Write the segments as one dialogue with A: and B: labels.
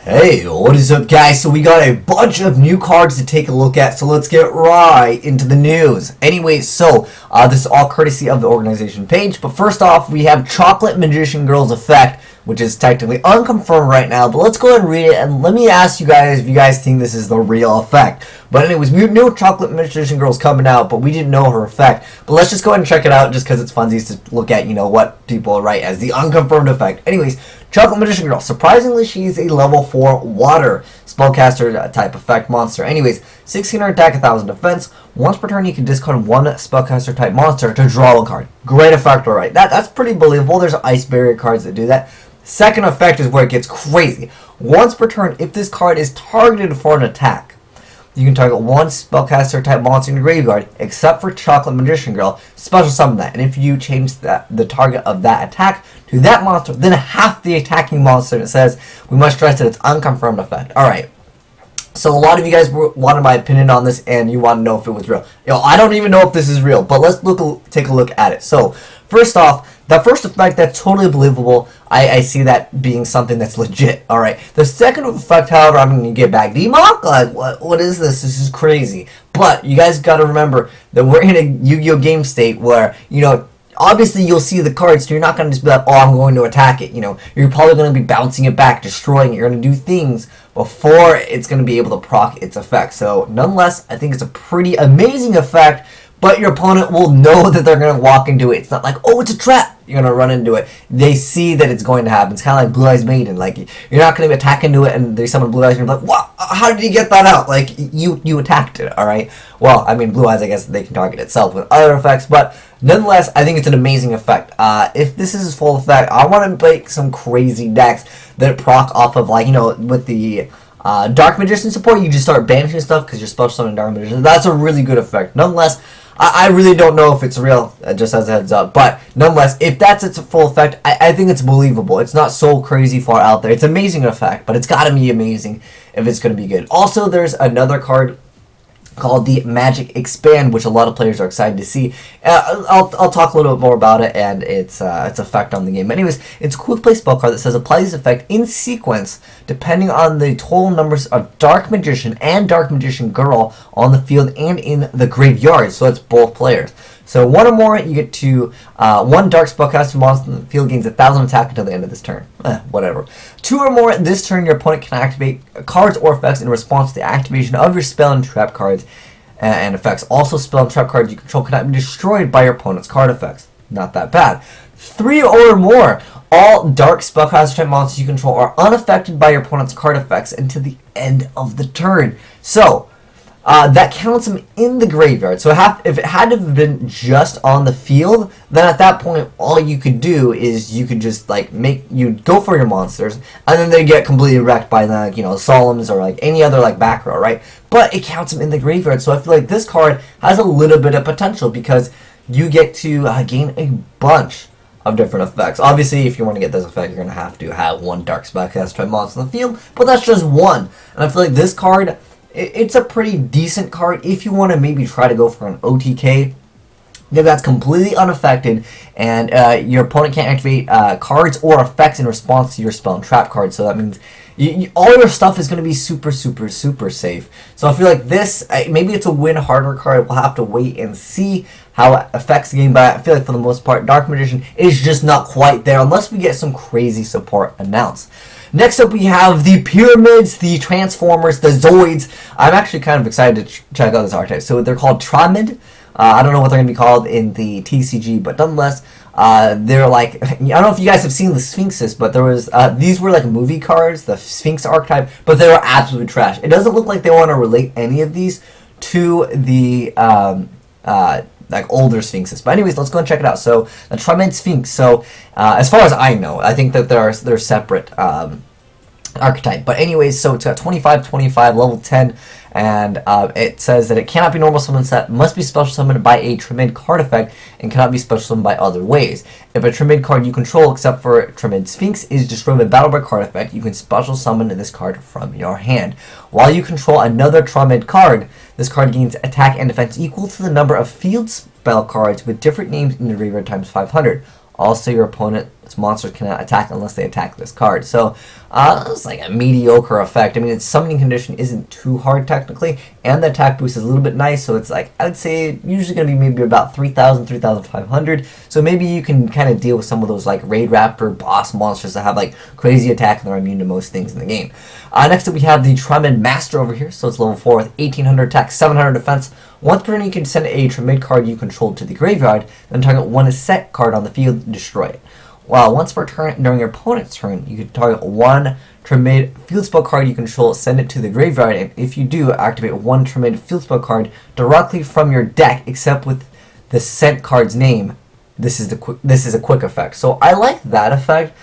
A: Hey, what is up, guys? So we got a bunch of new cards to take a look at, so let's get right into the news. Anyways, this is all courtesy of the organization page, but first off, we have Chocolate Magician Girl's effect, which is technically unconfirmed right now, but let's go ahead and read it, and let me ask you guys if you guys think this is the real effect. But anyways, we knew Chocolate Magician Girl's coming out, but we didn't know her effect. But let's just go ahead and check it out, just because it's funsies to look at, what people write as the unconfirmed effect. Anyways, Chocolate Magician Girl. Surprisingly, she's a level 4 water spellcaster type effect monster. Anyways, 1600 attack, 1000 defense. Once per turn, you can discard one spellcaster type monster to draw a card. Great effect, alright. That's pretty believable. There's ice barrier cards that do that. Second effect is where it gets crazy. Once per turn, if this card is targeted for an attack, you can target one spellcaster type monster in your graveyard, except for Chocolate Magician Girl, special summon that. And if you change the target of that attack to that monster, then half the attacking monster, it says, we must stress that it's unconfirmed effect. Alright. So a lot of you guys wanted my opinion on this, and you want to know if it was real. I don't even know if this is real, but let's take a look at it. So, first off, the first effect, that's totally believable. I see that being something that's legit. Alright. The second effect, however, I'm going to get back. D-Mock? Like, what is this? This is crazy. But, you guys got to remember that we're in a Yu-Gi-Oh! Game state where, obviously you'll see the cards, so you're not going to just be like, oh, I'm going to attack it. You're probably going to be bouncing it back, destroying it. You're going to do things before it's going to be able to proc its effect. So, nonetheless, I think it's a pretty amazing effect, but your opponent will know that they're going to walk into it. It's not like, oh, it's a trap. You're going to run into it. They see that it's going to happen. It's kind of like Blue Eyes Maiden. Like, you're not going to attack into it and they summon Blue Eyes and you're like, what? How did you get that out? Like, you attacked it, alright? Well, I mean, Blue Eyes, I guess they can target itself with other effects, but nonetheless, I think it's an amazing effect. If this is full effect, I want to make some crazy decks that proc off of, like, with the Dark Magician support, you just start banishing stuff because you're special summoning Dark Magician. That's a really good effect. Nonetheless, I really don't know if it's real, just as a heads up. But nonetheless, if that's its full effect, I think it's believable. It's not so crazy far out there. It's an amazing effect, but it's got to be amazing if it's going to be good. Also, there's another card called the Magic Expand, which a lot of players are excited to see. I'll talk a little bit more about it and its effect on the game. Anyways, it's a quick play spell card that says apply this effect in sequence depending on the total numbers of Dark Magician and Dark Magician Girl on the field and in the graveyard. So that's both players. So one or more, you get to one Dark Spellcaster monster in the field gains 1000 attack until the end of this turn. Whatever. Two or more, this turn your opponent can activate cards or effects in response to the activation of your spell and trap cards and effects. Also, spell and trap cards you control cannot be destroyed by your opponent's card effects. Not that bad. Three or more, all Dark Spellcaster type monsters you control are unaffected by your opponent's card effects until the end of the turn. So, that counts them in the graveyard. So if it had to have been just on the field, then at that point, all you could do is you could just you'd go for your monsters, and then they get completely wrecked by Solemns or any other back row, right? But it counts them in the graveyard. So I feel like this card has a little bit of potential because you get to gain a bunch of different effects. Obviously, if you want to get this effect, you're going to have one Dark Spellcaster type monster in the field, but that's just one. And I feel like this card, it's a pretty decent card if you want to maybe try to go for an OTK. Because that's completely unaffected, and your opponent can't activate cards or effects in response to your spell and trap cards. So that means all your stuff is going to be super, super, super safe. So I feel like this, maybe it's a win harder card. We'll have to wait and see how it affects the game. But I feel like for the most part, Dark Magician is just not quite there unless we get some crazy support announced. Next up, we have the Pyramids, the Transformers, the Zoids. I'm actually kind of excited to check out this archetype. So they're called Tramid. I don't know what they're going to be called in the TCG, but nonetheless, they're I don't know if you guys have seen the Sphinxes, but there was, these were movie cards, the Sphinx archetype, but they were absolute trash. It doesn't look like they want to relate any of these to the, older Sphinxes. But anyways, let's go and check it out. So, the Tramid Sphinx. So, as far as I know, I think that they're separate, archetype. But anyways, so it's got 25, level 10, and it says that it cannot be normal summon set, must be special summoned by a Tramid card effect, and cannot be special summoned by other ways. If a Tramid card you control, except for Tramid Sphinx, is destroyed by battle by card effect, you can special summon this card from your hand. While you control another Tramid card, this card gains attack and defense equal to the number of field spell cards with different names in the graveyard times 500. Also, your opponent its monsters cannot attack unless they attack this card. So it's like a mediocre effect. I mean, its summoning condition isn't too hard technically, and the attack boost is a little bit nice, so it's like, I would say usually going to be maybe about 3,000, 3,500. So maybe you can kind of deal with some of those like Raid Raptor boss monsters that have like crazy attack and they're immune to most things in the game. Next up we have the Tremid Master over here. So it's level 4 with 1,800 attack, 700 defense. Once per turn you can send a Tremid card you control to the graveyard, then target one set card on the field and destroy it. Well, once per turn during your opponent's turn, you can target one Tremid field spell card you control, send it to the graveyard, and if you do, activate one Tremid field spell card directly from your deck, except with the sent card's name. This is a quick effect. So I like that effect.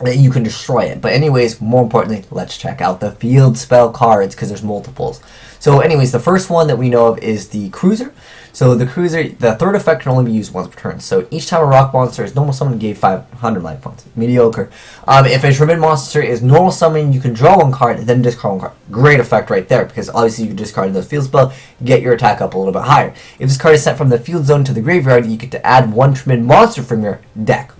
A: That you can destroy it. But anyways, more importantly, let's check out the field spell cards because there's multiples. So anyways, the first one that we know of is the Cruiser. So the Cruiser, the third effect can only be used once per turn. So each time a rock monster is normal summoned, gave 500 life points. Mediocre. If a Tremid monster is normal summoned, you can draw one card and then discard one card. Great effect right there, because obviously you can discard those field spell, get your attack up a little bit higher. If this card is sent from the field zone to the graveyard, you get to add one Tremid monster from your deck.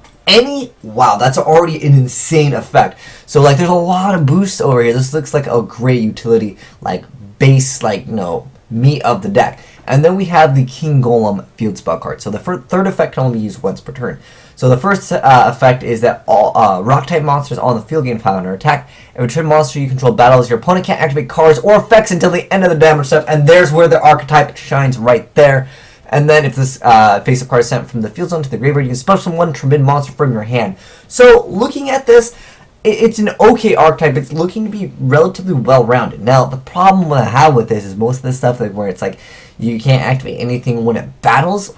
A: Wow, that's already an insane effect. So like there's a lot of boosts over here. This looks like a great utility, like base, like, you know, meat of the deck. And then we have the King Golem field spell card. So the third effect can only be used once per turn. So the first effect is that all rock type monsters on the field gain 500 attack. If a Tremid monster you control battles, your opponent can't activate cards or effects until the end of the damage step. And there's where the archetype shines right there. And then if this face-up card is sent from the field zone to the graveyard, you can special one Tremid monster from your hand. So looking at this, it's an okay archetype. It's looking to be relatively well-rounded. Now, the problem I have with this is most of the stuff like where it's like you can't activate anything when it battles.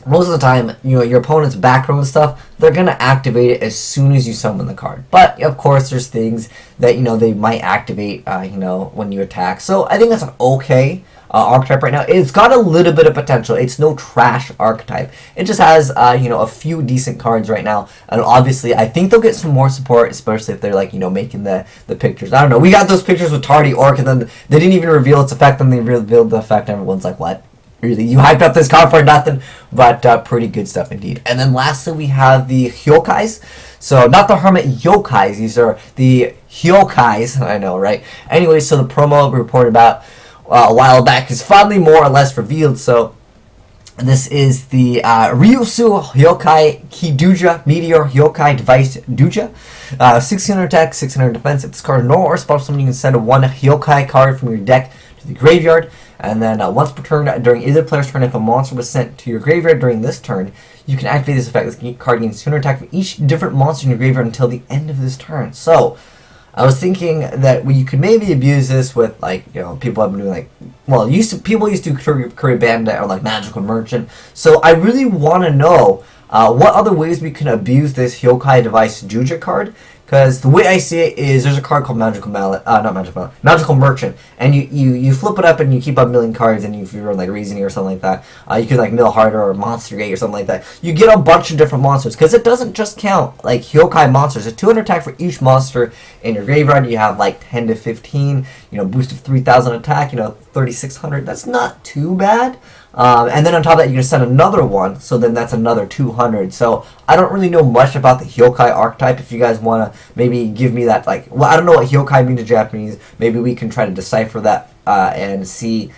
A: Most of the time, you know, your opponent's back row and stuff, they're going to activate it as soon as you summon the card. But, of course, there's things that, you know, they might activate, you know, when you attack. So I think that's an okay archetype right now. It's got a little bit of potential. It's no trash archetype. It just has, you know, a few decent cards right now. And obviously, I think they'll get some more support, especially if they're, like, you know, making the pictures. I don't know. We got those pictures with Tardy Orc, and then they didn't even reveal its effect, and they revealed the effect, and everyone's like, what? Really? You hyped up this card for nothing? But pretty good stuff indeed. And then lastly, we have the Yokais. So, not the Hermit Yokais. These are the Yokais. I know, right? Anyway, so the promo we reported about a while back is finally more or less revealed. So this is the Ryusu Yokai Kiduja Meteor Yokai Device Duja. 1600 attack, 600 defense. If this card is normal or special summon, you can send one Yokai card from your deck to the graveyard. And then once per turn, during either player's turn, if a monster was sent to your graveyard during this turn, you can activate this effect. This card gains 200 attack for each different monster in your graveyard until the end of this turn. So I was thinking that you could maybe abuse this with, like, you know, people have been doing, like, well, people used to do Curry Bandit or, like, Magical Merchant. So I really want to know what other ways we can abuse this Yokai Device Juja card. Because the way I see it is there's a card called Magical Merchant, and you flip it up and you keep up milling cards, and if you're like Reasoning or something like that, you could like mill harder or Monster Gate or something like that. You get a bunch of different monsters, because it doesn't just count like Yokai monsters. It's 200 attack for each monster in your graveyard. You have like 10 to 15, you know, boost of 3,000 attack, you know, 3,600. That's not too bad. And then on top of that, you can send another one, so then that's another 200. So I don't really know much about the Yokai archetype. If you guys want to maybe give me that, like, well, I don't know what Yokai means in Japanese. Maybe we can try to decipher that and see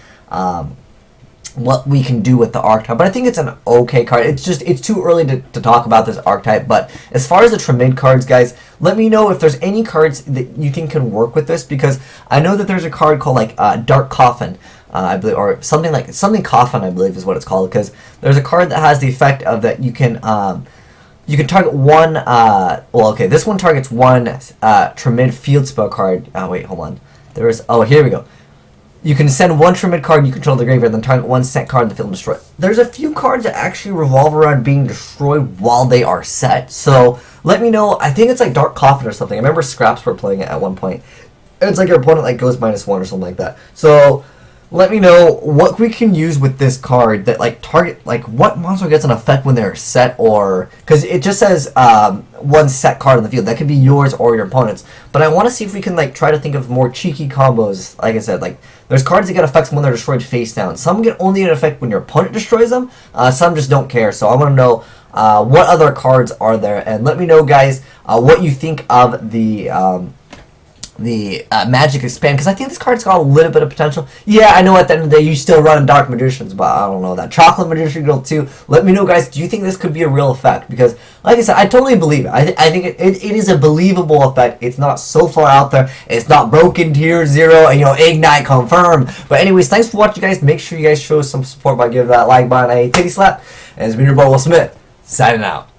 A: what we can do with the archetype. But I think it's an okay card. It's too early to talk about this archetype. But as far as the Tremid cards, guys, let me know if there's any cards that you think can work with this, because I know that there's a card called like Dark Coffin. I believe, or something Coffin, I believe is what it's called, because there's a card that has the effect of that you can target one, this one targets one Tremid field spell card. Wait, hold on. Here we go. You can send one Tremid card you control the graveyard, then target one set card in the field and destroy it. There's a few cards that actually revolve around being destroyed while they are set, so let me know. I think it's like Dark Coffin or something. I remember Scraps were playing it at one point. It's like your opponent like goes -1 or something like that. So let me know what we can use with this card that like target, like what monster gets an effect when they're set, or because it just says one set card on the field. That could be yours or your opponent's. But I want to see if we can like try to think of more cheeky combos. Like I said, like there's cards that get effects when they're destroyed face down. Some get only an effect when your opponent destroys them. Some just don't care. So I want to know what other cards are there, and let me know, guys, what you think of the Magic Expand, because I think this card's got a little bit of potential. Yeah, I know at the end of the day you still run Dark Magicians, but I don't know, that Chocolate Magician Girl too. Let me know, guys, do you think this could be a real effect? Because, like I said, I totally believe it. I think it is a believable effect. It's not so far out there. It's not broken tier 0 and, Ignite confirm. But anyways, thanks for watching, guys. Make sure you guys show some support by giving that like button a titty slap. And it's been your boy, Will Smith, signing out.